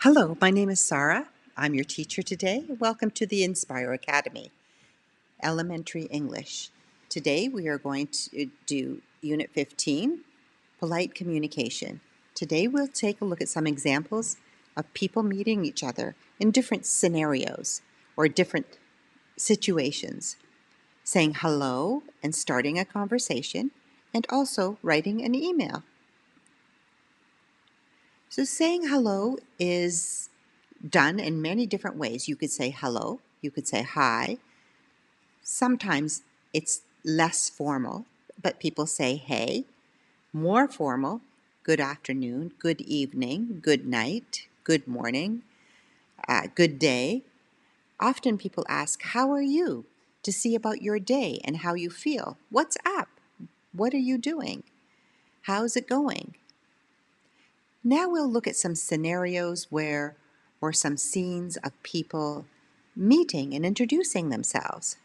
Hello, my name is Sarah. I'm your teacher today. Welcome to the Inspire Academy, Elementary English. Today we are going to do Unit 15, Polite Communication. Today we'll take a look at some examples of people meeting each other in different scenarios or different situations, saying hello and starting a conversation, and also writing an email. So saying hello is done in many different ways. You could say hello, you could say hi. Sometimes it's less formal, but people say hey. More formal, good afternoon, good evening, good night, good morning, good day. Often people ask, how are you? To see about your day and how you feel. What's up? What are you doing? How's it going? Now we'll look at some scenarios or some scenes of people meeting and introducing themselves.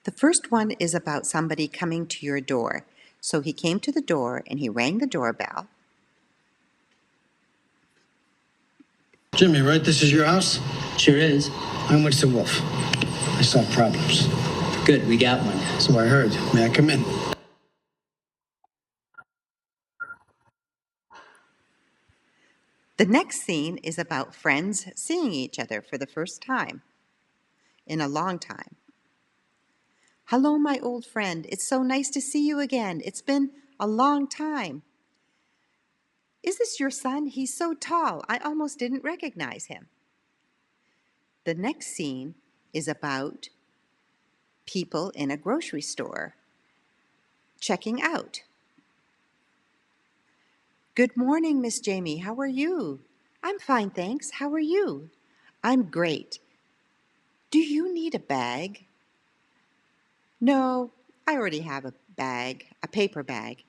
The first one is about somebody coming to your door. So he came to the door and he rang the doorbell. Jimmy, right? This is your house? Sure is. I'm Winston Wolf. I solve problems. Good, we got one. So I heard. May I come in? The next scene is about friends seeing each other for the first time in a long time. Hello, my old friend. It's so nice to see you again. It's been a long time. Is this your son? He's so tall. I almost didn't recognize him. The next scene is about people in a grocery store checking out. Good morning, Miss Jamie. How are you? I'm fine, thanks. How are you? I'm great. Do you need a bag? No, I already have a bag, a paper bag.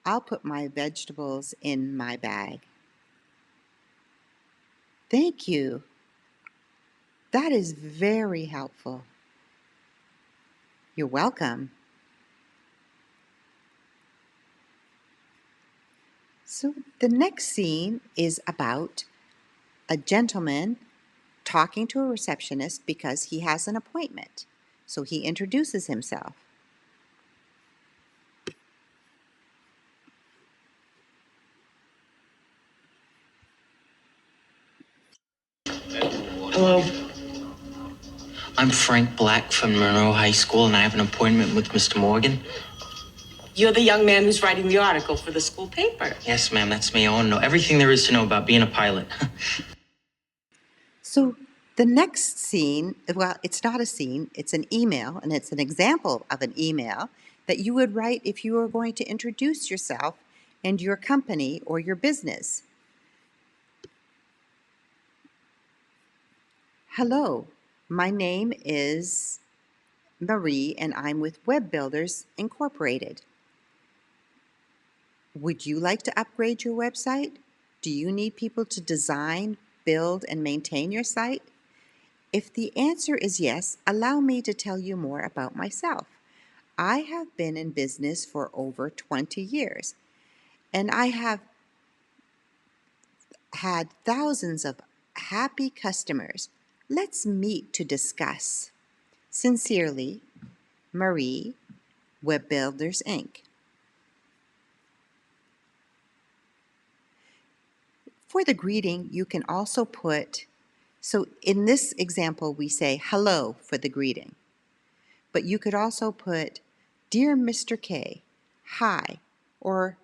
I'll put my vegetables in my bag. Thank you. That is very helpful. You're welcome. So the next scene is about a gentleman talking to a receptionist because he has an appointment. So he introduces himself. Hello. I'm Frank Black from Monroe High School, and I have an appointment with Mr. Morgan. You're the young man who's writing the article for the school paper. Yes, ma'am, that's me. I want to know everything there is to know about being a pilot. So the next scene, well, it's not a scene, it's an email, and it's an example of an email that you would write if you were going to introduce yourself and your company or your business. Hello, my name is Marie, and I'm with Web Builders Incorporated. Would you like to upgrade your website? Do you need people to design, build, and maintain your site? If the answer is yes, allow me to tell you more about myself. I have been in business for over 20 years, and I have had thousands of happy customers. Let's meet to discuss. Sincerely, Marie, Web Builders Inc. For the greeting, you can also put, so in this example, we say hello for the greeting. But you could also put, Dear Mr. K, hi, or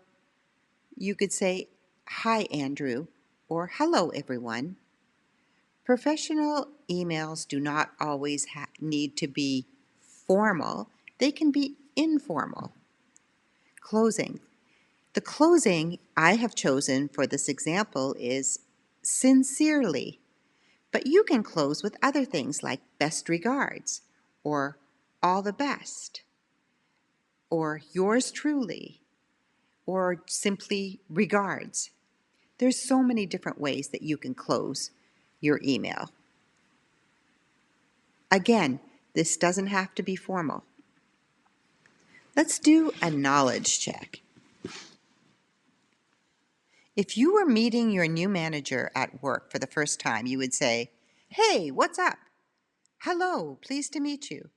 you could say, Hi, Andrew, or Hello, everyone. Professional emails do not always need to be formal, they can be informal. Closing. The closing I have chosen for this example is sincerely, but you can close with other things like best regards, or all the best, or yours truly, or simply regards. There's so many different ways that you can close your email. Again, This doesn't have to be formal. Let's do a knowledge check. If you were meeting your new manager at work for the first time, you would say, "Hey, what's up? Hello, pleased to meet you."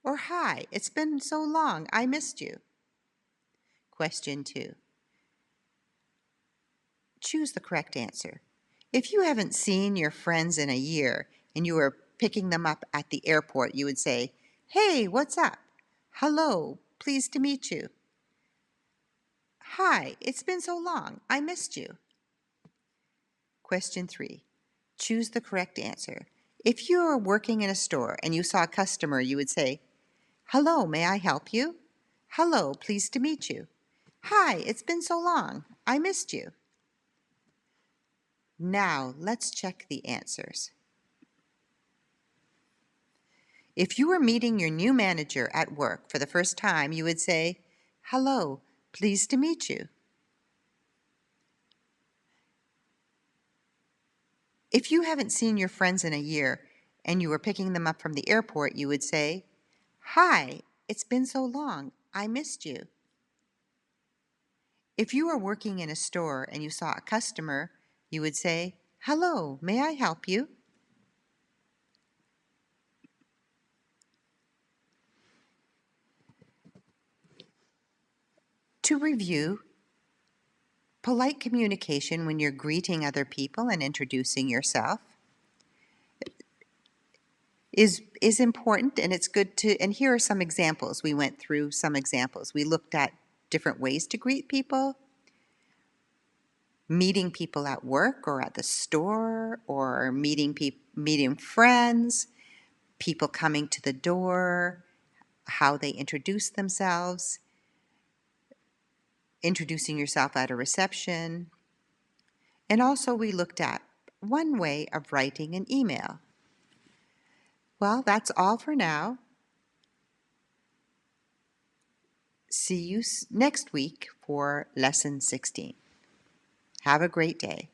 Or, "Hi, it's been so long, I missed you." Question 2. Choose the correct answer. If you haven't seen your friends in a year and you were picking them up at the airport, you would say, "Hey, what's up? Hello, pleased to meet you." "Hi, it's been so long, I missed you." Question 3. Choose the correct answer. If you are working in a store and you saw a customer, you would say, "Hello, may I help you? Hello, pleased to meet you. Hi, it's been so long, I missed you." Now, let's check the answers. If you were meeting your new manager at work for the first time, you would say, "Hello, pleased to meet you." If you haven't seen your friends in a year and you were picking them up from the airport, you would say, "Hi, it's been so long, I missed you." If you were working in a store and you saw a customer, you would say, "Hello, may I help you?" To review, polite communication when you're greeting other people and introducing yourself is important, and it's good to, and here are some examples. We went through some examples. We looked at different ways to greet people, meeting people at work or at the store, or meeting friends, people coming to the door, how they introduce themselves, introducing yourself at a reception. And also we looked at one way of writing an email. Well, that's all for now. See you next week for Lesson 16. Have a great day.